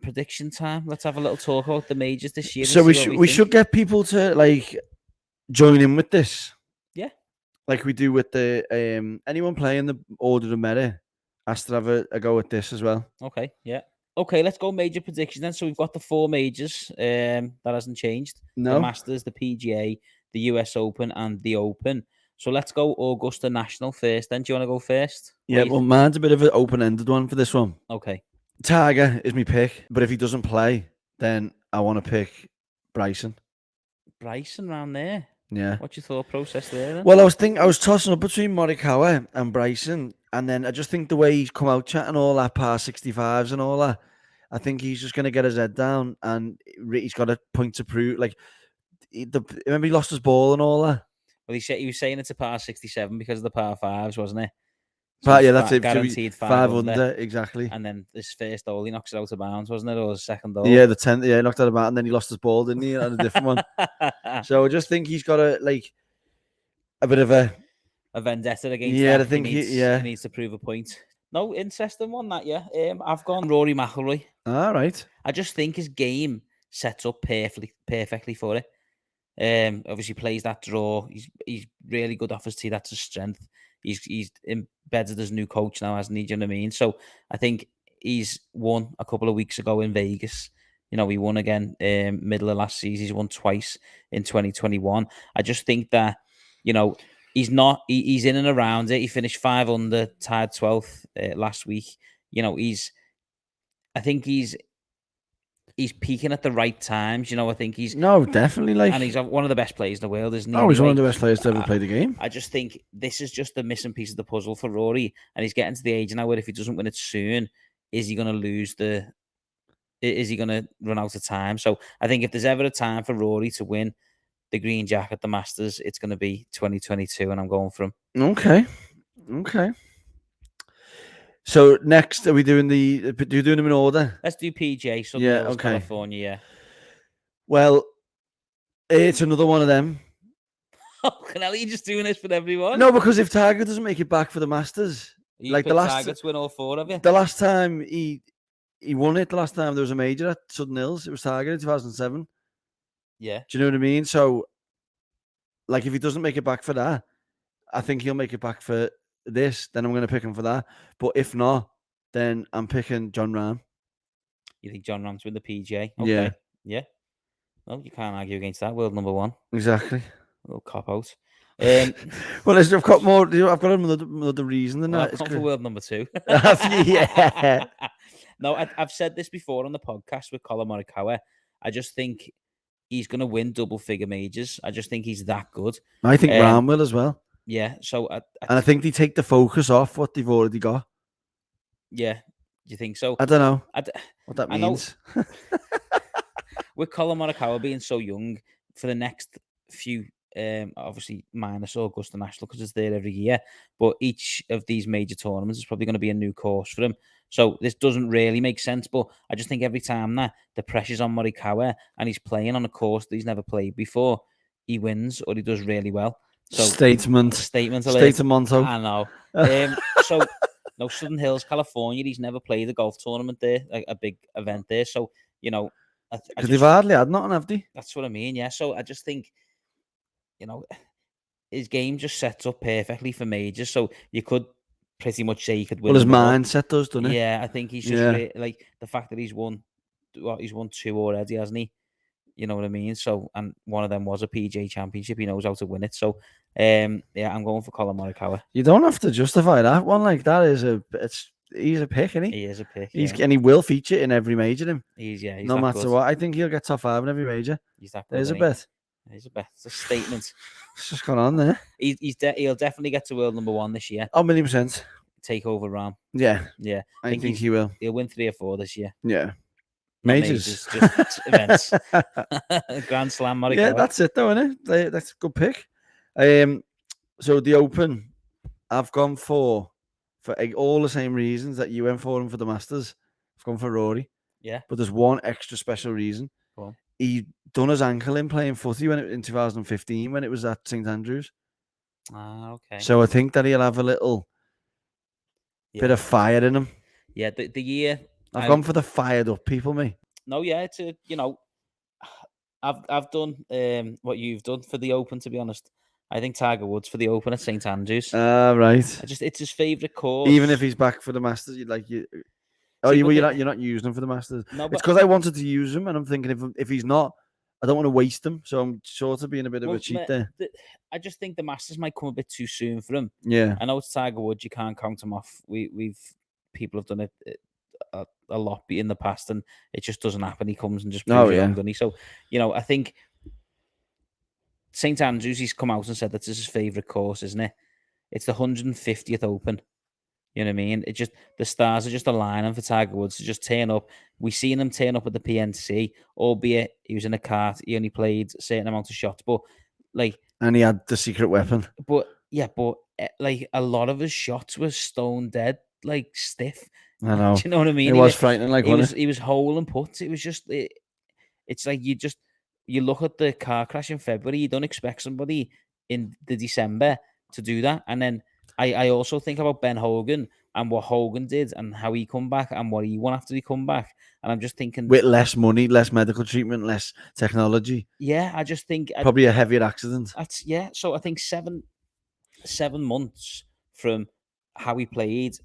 prediction time. Let's have a little talk about the majors this year. So we should get people to like join in with this. Yeah. Like we do with the anyone playing the Order of Merit has to have a go at this as well. Okay. Yeah. Okay. Let's go major predictions then. So we've got the 4 majors. That hasn't changed. The No. Masters, the PGA, the US Open, and the Open. So let's go Augusta National first. Then do you want to go first? Yeah, Wait. well, mine's a bit of an open-ended one for this one. Okay. Tiger is my pick, but if he doesn't play, then I want to pick Bryson. Bryson round there. Yeah. What's your thought process there then? Well, I was tossing up between Morikawa and Bryson, and then I just think the way he's come out chatting all that par 65s and all that, I think he's just going to get his head down, and he's got a point to prove. Like, remember he lost his ball and all that. Well, he was saying it's a par 67 because of the par 5s, wasn't it? But yeah, that's it. Guaranteed 5 under, exactly. And then this first hole, he knocks it out of bounds, wasn't it? Or his second hole? Yeah, the 10th. Yeah, he knocked out of bounds, and then he lost his ball, didn't he? On a different one. So I just think he's got a bit of a vendetta against. Yeah, that. I think he needs to prove a point. No, interesting one that. Yeah, I've gone Rory McIlroy. All right. I just think his game sets up perfectly for it. Obviously plays that draw. He's really good off his tee. That's his strength. He's embedded his new coach now, hasn't he? Do you know what I mean? So I think he's won a couple of weeks ago in Vegas. You know, he won again middle of last season. He's won twice in 2021. I just think that, you know, he's in and around it. He finished 5 under, tied 12th last week. You know, I think he's peaking at the right times. You know, I think he's definitely and he's one of the best players in the world, isn't he? Oh, he's one of the best players to ever play the game. I just think this is just the missing piece of the puzzle for Rory, and he's getting to the age now where if he doesn't win it soon, is he going to lose Is he going to run out of time? So I think if there's ever a time for Rory to win the green jacket, the Masters, it's going to be 2022, and I'm going for him. Okay. So next, are we doing them in order? Let's do PGA. Southern Hills, California. Yeah. Well, it's another one of them. Oh, are you just doing this for everyone? No, because if Tiger doesn't make it back for the Masters, Tiger to win all 4 of you. The last time he won it, the last time there was a major at Southern Hills, it was Tiger in 2007. Yeah. Do you know what I mean? So, like, if he doesn't make it back for that, I think he'll make it back for this. Then I'm going to pick him for that. But if not, then I'm picking Jon Rahm. You think Jon Rahm's win the PGA? Okay. Yeah. Well, you can't argue against that. World number 1. Exactly. A little cop out. Well, I've got more. I've got another reason than that. I've gone for world number 2. Yeah. No, I've said this before on the podcast with Colin Morikawa. I just think he's going to win double-figure majors. I just think he's that good. I think Rahm will as well. Yeah. So, and I think they take the focus off what they've already got. Yeah. Do you think so? I don't know what that means. With Colin Morikawa being so young, for the next few, obviously minus Augusta National because it's there every year, but each of these major tournaments is probably going to be a new course for him. So this doesn't really make sense, but I just think every time that the pressure's on Morikawa and he's playing on a course that he's never played before, he wins or he does really well. So Statement. I know. So no, Southern Hills, California. He's never played a golf tournament there, like a big event there. So you know, because they've hardly had nothing, have they? That's what I mean. Yeah. So I just think, you know, his game just sets up perfectly for majors. So you could pretty much say he could win. Well, his mindset does, doesn't it? Yeah, I think he's just like the fact that he's won 2 already, hasn't he? You know what I mean? So, and one of them was a PGA Championship. He knows how to win it. So, yeah, I'm going for Colin Morikawa. You don't have to justify that one. Like that is he's a pick, isn't he? He is a pick. And he will feature in every major. He's no matter what. I think he'll get top 5 in every major. He's that good. There's a bet. There's a bet. It's a statement. It's just gone on there. He'll definitely get to world number 1 this year. Oh, 1,000,000%. Take over Rahm. Yeah. I think he will. He'll win 3 or 4 this year. Yeah. Majors. Just events. Grand Slam, Morikawa. Yeah, that's it though, isn't it? That's a good pick. So the Open, I've gone for all the same reasons that you went for him for the Masters. I've gone for Rory. Yeah. But there's one extra special reason. Go on. He done his ankle in playing footy in 2015 when it was at St Andrews. Okay. So I think that he'll have a little bit of fire in him. Yeah, the year I've gone for the fired up people, mate. No, yeah, it's a, I've done what you've done for the Open. To be honest, I think Tiger Woods for the Open at St Andrews. Right. It's his favourite course. Even if he's back for the Masters, you'd like you. Oh, See, you're not using him for the Masters. No, It's but because I wanted to use him, and I'm thinking if he's not, I don't want to waste him. So I'm sort of being a bit of a cheat there. I just think the Masters might come a bit too soon for him. Yeah. I know it's Tiger Woods. You can't count him off. People have done it a lot in the past, and it just doesn't happen. He comes and just proves you wrong, doesn't he? So, I think St Andrews, he's come out and said that this is his favourite course, isn't it? It's the 150th Open. You know what I mean? It just, the stars are just aligning for Tiger Woods to just turn up. We seen him turn up at the PNC, albeit he was in a cart. He only played a certain amount of shots, but and he had the secret weapon. But like a lot of his shots were stone dead, like stiff. I know. Do you know what I mean? It was frightening. Like he was hole and put. It was just it's like you look at the car crash in February. You don't expect somebody in the December to do that, and then I also think about Ben Hogan and what Hogan did and how he come back and what he won after he come back. And I'm just thinking, with less money, less medical treatment, less technology. Yeah, I just think probably a heavier accident. So I think 7 months from how he played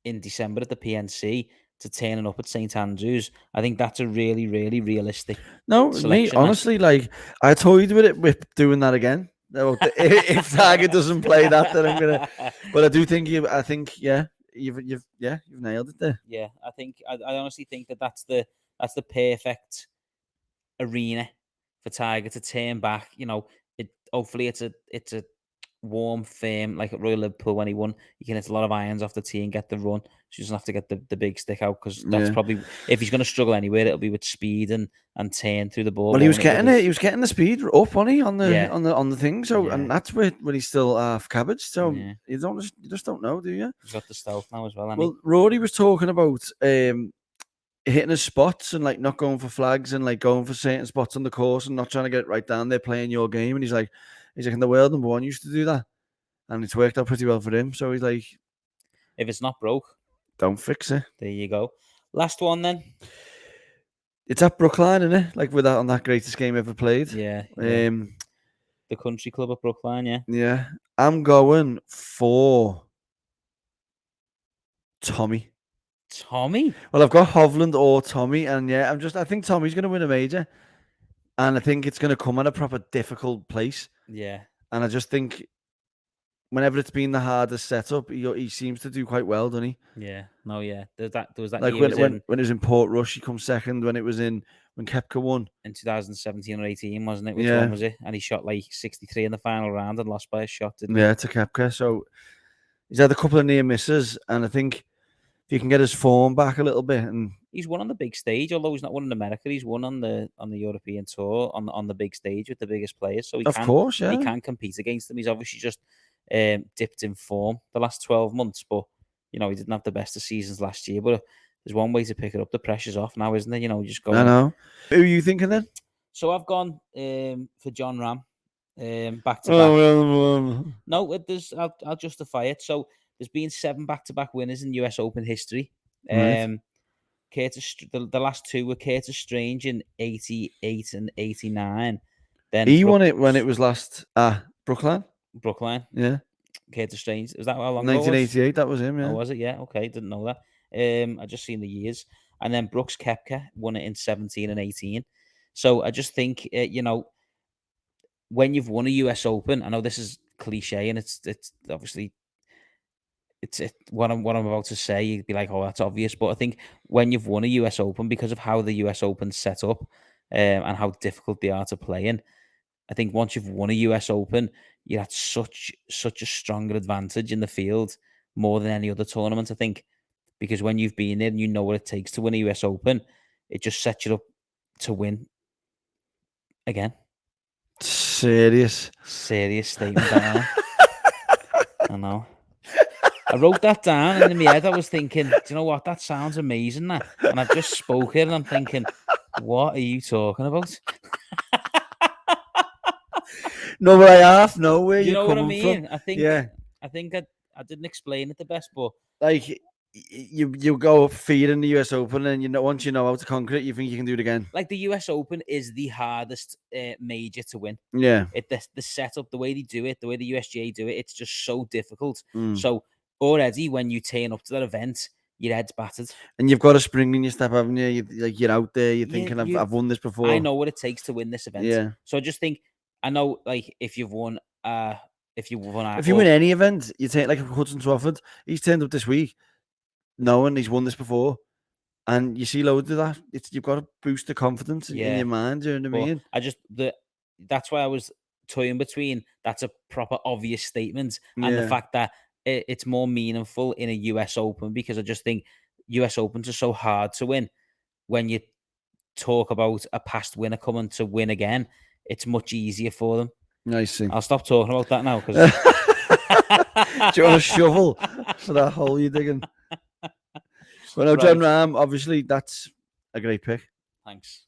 in December at the PNC to turning up at St Andrews, I think that's a really, really realistic. No, mate, honestly, like I toyed with doing that again. If Tiger doesn't play that, then I'm gonna. But I do think you've nailed it there. Yeah, I honestly think that's the perfect arena for Tiger to turn back. Hopefully it's a warm, firm, like at Royal Liverpool when he won. He can hit a lot of irons off the tee and get the run. So he doesn't have to get the big stick out, because that's probably, if he's going to struggle anywhere, it'll be with speed and turn through the ball. Well, he was getting it. He was getting the speed up, wasn't he, on the thing? So and that's when he's still half cabbage. So you just don't know, do you? He's got the stealth now as well. Well, Rory was talking about hitting his spots and like not going for flags and like going for certain spots on the course and not trying to get it right down there playing your game. And he's like, in the world, #1 used to do that, and it's worked out pretty well for him. So he's like, if it's not broke, don't fix it. There you go. Last one then. It's at Brookline, isn't it? Like on that greatest game ever played. Yeah. The country club at Brookline. Yeah. Yeah. I'm going for Tommy. Tommy? Well, I've got Hovland or Tommy, and I think Tommy's going to win a major, and I think it's going to come at a proper difficult place. Yeah. And I just think whenever it's been the hardest setup, he seems to do quite well, doesn't he? Yeah. No, yeah. There was that like year when it was in Port Rush, he comes second. When Koepka won in 2017 or 18, wasn't it? Which one was it? And he shot like 63 in the final round and lost by a shot, didn't he? Yeah, to Koepka. So he's had a couple of near misses, and I think if he can get his form back a little bit, and he's won on the big stage, although he's not won in America. He's won on the European tour on the big stage with the biggest players. So he can compete against them. He's obviously just dipped in form the last 12 months, but he didn't have the best of seasons last year. But there's one way to pick it up. The pressure's off now, isn't there? Just go. I know. Who are you thinking then? So I've gone for John Ram, back to back. No, I'll justify it. So there's been 7 back-to-back winners in US Open history. Right. Curtis, the last 2 were Curtis Strange in 88 and 89. Then he won it when it was last Brookline. Yeah. Curtis Strange. Was that how long 1988, that was him, yeah. Oh, was it? Yeah, okay. Didn't know that. I just seen the years. And then Brooks Koepka won it in 17 and 18. So I just think, when you've won a US Open, I know this is cliche and it's obviously what I'm about to say, you'd be like, oh, that's obvious. But I think when you've won a US Open, because of how the US Open's set up and how difficult they are to play in, I think once you've won a US Open, you're at such a stronger advantage in the field, more than any other tournament, I think. Because when you've been there and you know what it takes to win a US Open, it just sets you up to win again. Serious statement. I know. I wrote that down, and in my head I was thinking, do you know what? That sounds amazing, that. And I've just spoke it, and I'm thinking, what are you talking about? No, but I half know where you're coming what I mean? from. I think I didn't explain it the best, but like you go feeding the US Open, and once you know how to conquer it, you think you can do it again. Like the US Open is the hardest major to win. Yeah. The setup, the way they do it, the way the USGA do it, it's just so difficult. Mm. So already when you turn up to that event, your head's battered. And you've got a spring in your step, haven't you? You're out there, you're Yeah, thinking, I've won this before. I know what it takes to win this event. Yeah. So I just think, I know, like, if you win any event, you take like Hudson Swafford. He's turned up this week, knowing he's won this before, and you see loads of that. You've got to boost the confidence in your mind. You know what I mean? That's why I was toying between that's a proper obvious statement and the fact that it's more meaningful in a US Open, because I just think US Opens are so hard to win. When you talk about a past winner coming to win again, it's much easier for them. I see. I'll stop talking about that now, because do you want a shovel for that hole you're digging? Well, no, John Rahm, obviously that's a great pick. Thanks.